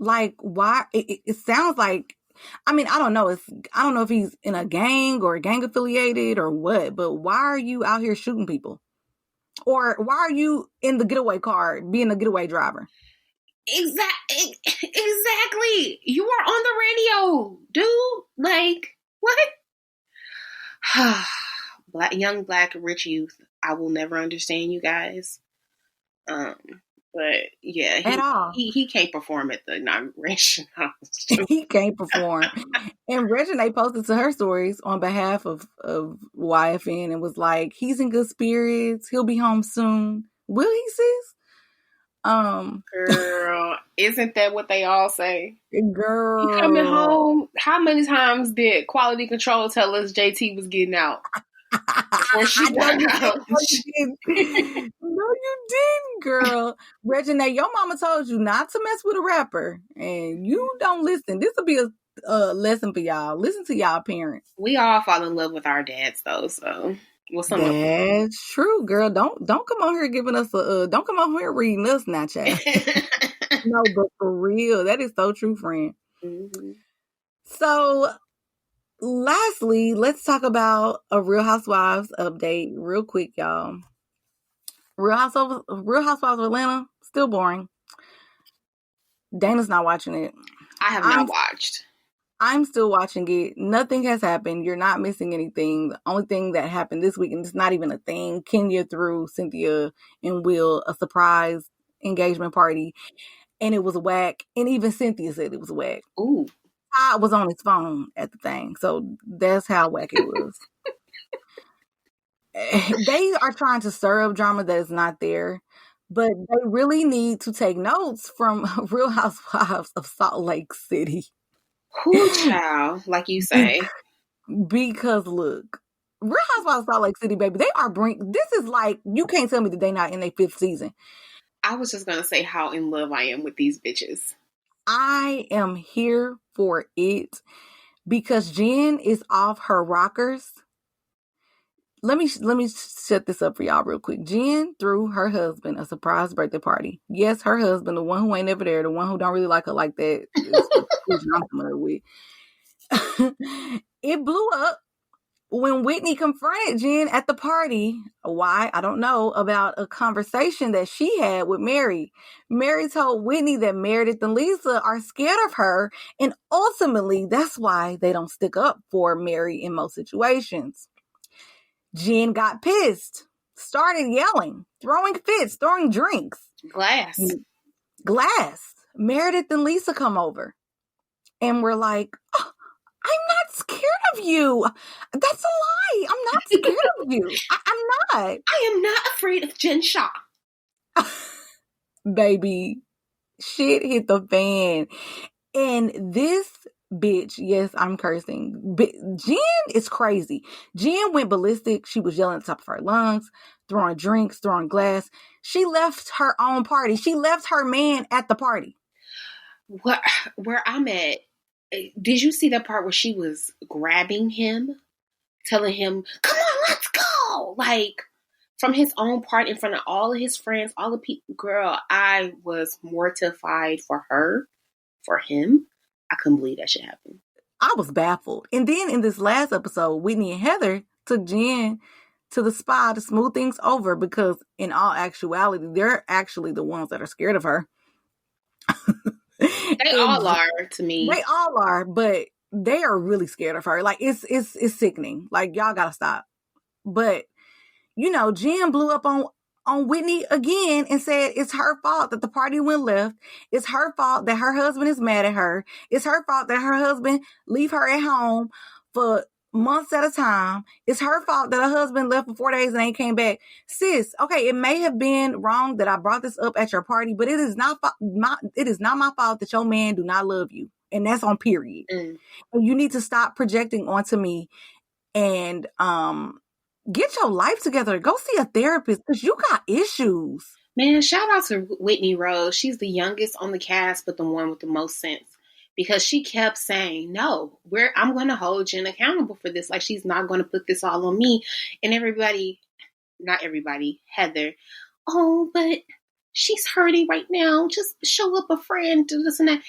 Like, why? It sounds like, I mean, I don't know. I don't know if he's in a gang or gang affiliated or what, but why are you out here shooting people? Or why are you in the getaway car being a getaway driver? Exactly. You are on the radio, dude. Like, what? Young black rich youth. I will never understand you guys. But yeah, At all. He can't perform at the inauguration. He can't perform. And Regina posted to her stories on behalf of YFN and was like, he's in good spirits. He'll be home soon. Will he, sis? Girl, isn't that what they all say? Girl, he coming home. How many times did quality control tell us JT was getting out? Before she got out. No, you didn't, girl. Regina, your mama told you not to mess with a rapper, and you don't listen. This will be a lesson for y'all. Listen to y'all parents. We all fall in love with our dads, though. So what's some That's true, girl. Don't come on here giving us don't come on here reading us, now, child. No, but for real, that is so true, friend. Mm-hmm. So, lastly, let's talk about a Real Housewives update real quick, y'all. Real Housewives of Atlanta, still boring. Dana's not watching it. I have not watched. I'm still watching it. Nothing has happened. You're not missing anything. The only thing that happened this week, and it's not even a thing, Kenya threw Cynthia and Will a surprise engagement party, and it was whack. And even Cynthia said it was whack. Ooh. I was on his phone at the thing, so that's how whack it was. They are trying to stir up drama that is not there, but they really need to take notes from Real Housewives of Salt Lake City. Who, child, like you say. Because look, Real Housewives of Salt Lake City, baby, they are this is like, you can't tell me that they're not in their 5th season. I was just going to say how in love I am with these bitches. I am here for it because Jen is off her rockers. Let me set this up for y'all real quick. Jen threw her husband a surprise birthday party. Yes, her husband, the one who ain't never there, the one who don't really like her like that, is I'm familiar with. It blew up when Whitney confronted Jen at the party. Why? I don't know. About a conversation that she had with Mary. Mary told Whitney that Meredith and Lisa are scared of her, and ultimately that's why they don't stick up for Mary in most situations. Jen got pissed, started yelling, throwing fits, throwing drinks. Glass. Meredith and Lisa come over and we're like, oh, I'm not scared of you. That's a lie. I'm not scared of you. I'm not. I am not afraid of Jen Shaw. Baby, shit hit the fan. And this bitch, yes, I'm cursing. Jen is crazy. Jen went ballistic. She was yelling at the top of her lungs, throwing drinks, throwing glass. She left her own party. She left her man at the party. where I'm at, did you see the part where she was grabbing him, telling him, "Come on, let's go!" Like from his own part in front of all of his friends, all the people. Girl, I was mortified for her, for him. I couldn't believe that shit happened. I was baffled. And then in this last episode, Whitney and Heather took Jen to the spa to smooth things over because in all actuality, they're actually the ones that are scared of her. They all are to me. They all are, but they are really scared of her. Like it's sickening. Like y'all gotta stop. But you know, Jen blew up on Whitney again and said it's her fault that the party went left. It's her fault that her husband is mad at her. It's her fault that her husband leave her at home for months at a time. It's her fault that her husband left for 4 days and ain't came back. Sis, okay, it may have been wrong that I brought this up at your party, but it is not my fault that your man do not love you. And that's on period. And you need to stop projecting onto me and get your life together. Go see a therapist because you got issues. Man, shout out to Whitney Rose. She's the youngest on the cast, but the one with the most sense. Because she kept saying, no, I'm going to hold Jen accountable for this. Like, she's not going to put this all on me. And everybody, not everybody, Heather, oh, but she's hurting right now. Just show up a friend, do this and that.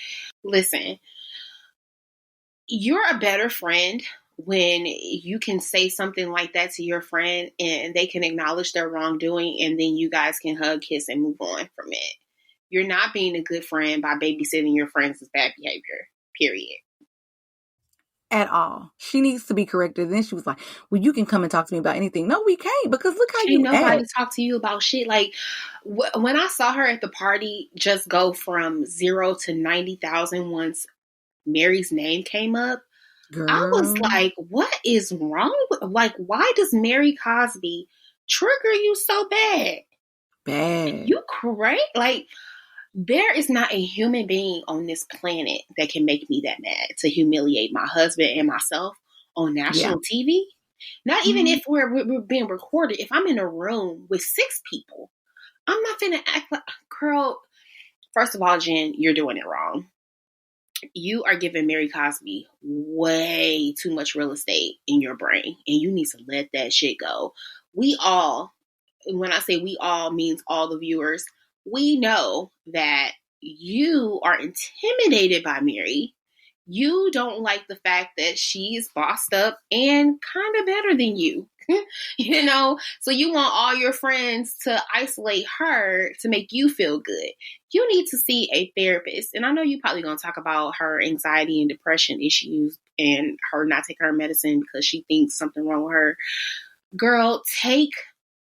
Listen, you're a better friend when you can say something like that to your friend and they can acknowledge their wrongdoing and then you guys can hug, kiss, and move on from it. You're not being a good friend by babysitting your friends' bad behavior, period. At all. She needs to be corrected. Then she was like, well, you can come and talk to me about anything. No, we can't because look how you act. Nobody talk to you about shit. Like, when I saw her at the party just go from 0 to 90,000 once Mary's name came up, girl, I was like, what is wrong? Like, why does Mary Cosby trigger you so bad? Bad. You crazy? Like, there is not a human being on this planet that can make me that mad to humiliate my husband and myself on national TV. Not even if we're being recorded. If I'm in a room with 6 people, I'm not finna act like, girl, first of all, Jen, you're doing it wrong. You are giving Mary Cosby way too much real estate in your brain, and you need to let that shit go. We all, when I say we all, means all the viewers, we know that you are intimidated by Mary. You don't like the fact that she's bossed up and kind of better than you, you know? So you want all your friends to isolate her to make you feel good. You need to see a therapist. And I know you're probably going to talk about her anxiety and depression issues and her not taking her medicine because she thinks something wrong with her. Girl, take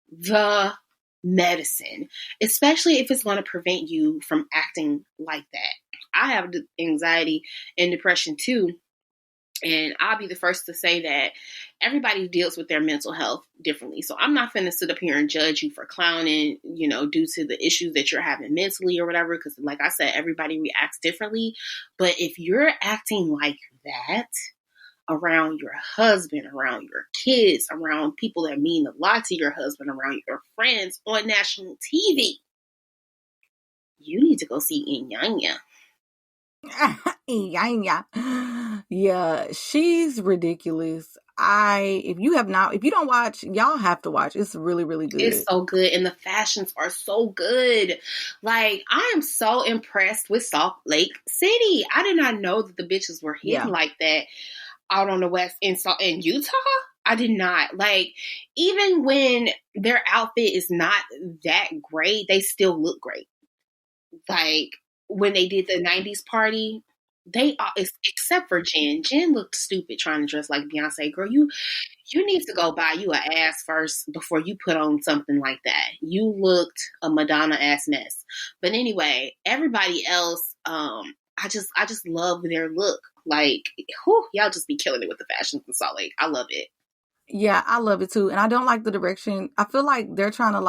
the medicine, especially if it's going to prevent you from acting like that. I have anxiety and depression too, and I'll be the first to say that everybody deals with their mental health differently. So I'm not finna sit up here and judge you for clowning, you know, due to the issues that you're having mentally or whatever, because like I said, everybody reacts differently. But if you're acting like that around your husband, around your kids, around people that mean a lot to your husband, around your friends on national TV, you need to go see Inyanya. Yeah, she's ridiculous. If you don't watch, y'all have to watch. It's really, really good. It's so good. And the fashions are so good. Like, I am so impressed with Salt Lake City. I did not know that the bitches were hidden like that out on the West in Utah. I did not. Like, even when their outfit is not that great, they still look great. Like, when they did the 90s party, they except for Jen. Jen looked stupid trying to dress like Beyonce. Girl, you need to go buy you an ass first before you put on something like that. You looked a Madonna ass mess. But anyway, everybody else, I just love their look. Like, y'all just be killing it with the fashions in Salt Lake. I love it. Yeah, I love it too. And I don't like the direction. I feel like they're trying to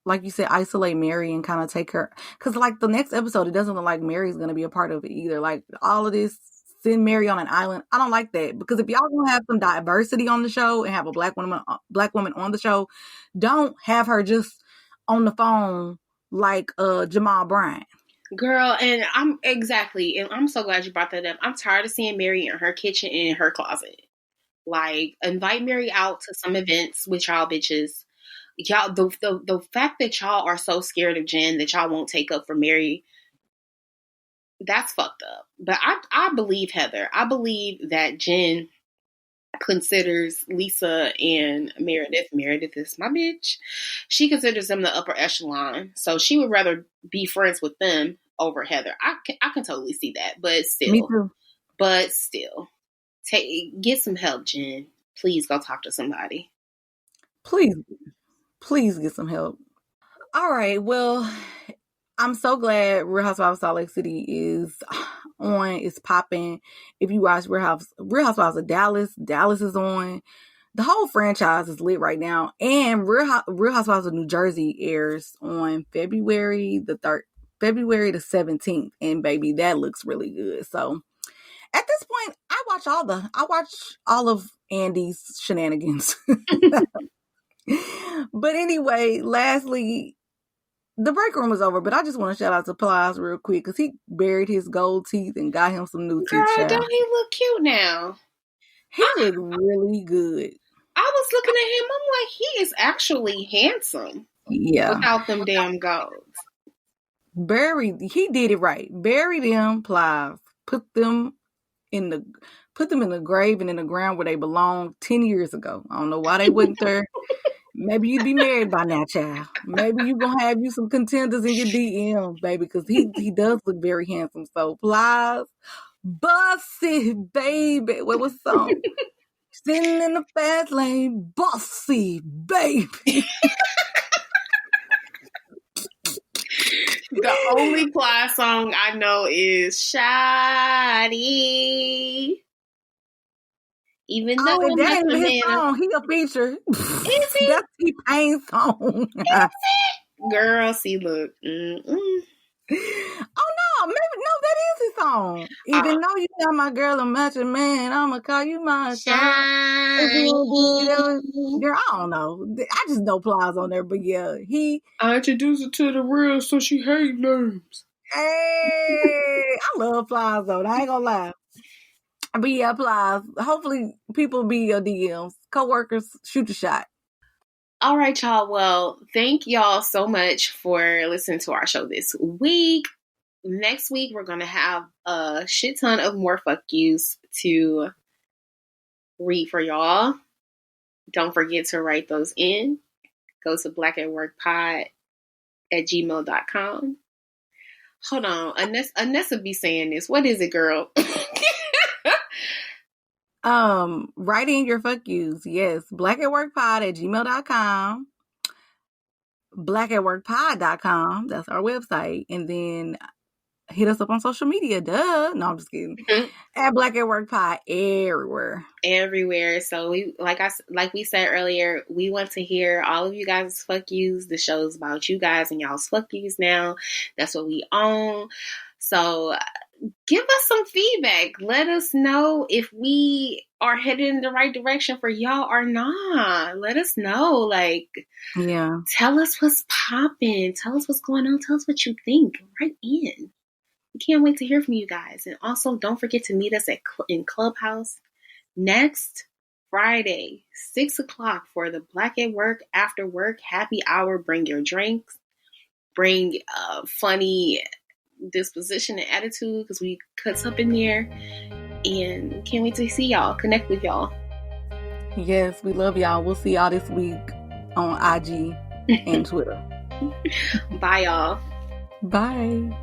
like you said, isolate Mary and kind of take her. Because like the next episode, it doesn't look like Mary's going to be a part of it either. Like all of this, send Mary on an island. I don't like that. Because if y'all going to have some diversity on the show and have a black woman on the show, don't have her just on the phone like Jamal Bryant. Girl, and I'm so glad you brought that up. I'm tired of seeing Mary in her kitchen and in her closet. Like, invite Mary out to some events with y'all bitches. Y'all, the fact that y'all are so scared of Jen that y'all won't take up for Mary, that's fucked up. But I believe Heather. I believe that Jen considers Lisa and Meredith. Meredith is my bitch. She considers them the upper echelon. So she would rather be friends with them over Heather. I can totally see that. But Me still. too. Get some help, Jen. Please go talk to somebody. Please get some help. All right. Well, I'm so glad Real Housewives of Salt Lake City is on. It's popping. If you watch Real Housewives of Dallas, Dallas is on. The whole franchise is lit right now. And Real Housewives of New Jersey airs on February the 17th. And baby, that looks really good. So at this point, I watch all of Andy's shenanigans. But anyway, lastly, the break room is over, but I just want to shout out to Plies real quick because he buried his gold teeth and got him some new Girl, teeth. don't he look cute now? He looked really good. I was looking at him. I'm like, he is actually handsome. Yeah. Without them damn golds. He did it right. Bury them, Plies. Put them in the grave and in the ground where they belong 10 years ago. I don't know why they wasn't there. Maybe you'd be married by now, child. Maybe you gonna have you some contenders in your DM, baby, because he does look very handsome. So, Plies, bossy, baby. What was the song? Sitting in the fast lane, bossy, baby. The only Plies song I know is Shawty. Even though and that ain't even his man, song. He a feature. Is he? That's T-Pain's song. Girl, see, look. Mm-mm. Oh no, that is his song. Even though you got my girl a matching man, I'ma call you my Shawty. Girl, I don't know. I just know Plies on there, but yeah, I introduced her to the real, so she hate names. Hey, I love Plies though. I ain't gonna lie. But yeah, Plies. Hopefully, people be your DMs, coworkers. Shoot your shot. All right, y'all. Well, thank y'all so much for listening to our show this week. Next week, we're going to have a shit ton of more fuck yous to read for y'all. Don't forget to write those in. Go to blackatworkpod@gmail.com. Hold on. Anessa be saying this. What is it, girl? Write in your fuck yous. Yes. blackatworkpod@gmail.com. blackatworkpod.com. That's our website. And then hit us up on social media. Duh. No, I'm just kidding. Mm-hmm. At Black at Work Pod everywhere. So we like we said earlier, we want to hear all of you guys' fuck yous. The show's about you guys and y'all's fuck yous now. That's what we own. So give us some feedback. Let us know if we are headed in the right direction for y'all or not. Let us know. Like, yeah. Tell us what's popping. Tell us what's going on. Tell us what you think. Write in. We can't wait to hear from you guys. And also, don't forget to meet us in Clubhouse next Friday, 6 o'clock for the Black at Work After Work Happy Hour. Bring your drinks. Bring funny disposition and attitude because we cuts up in there. And can't wait to see y'all. Connect with y'all. Yes, we love y'all. We'll see y'all this week on IG and Twitter. Bye, y'all. Bye.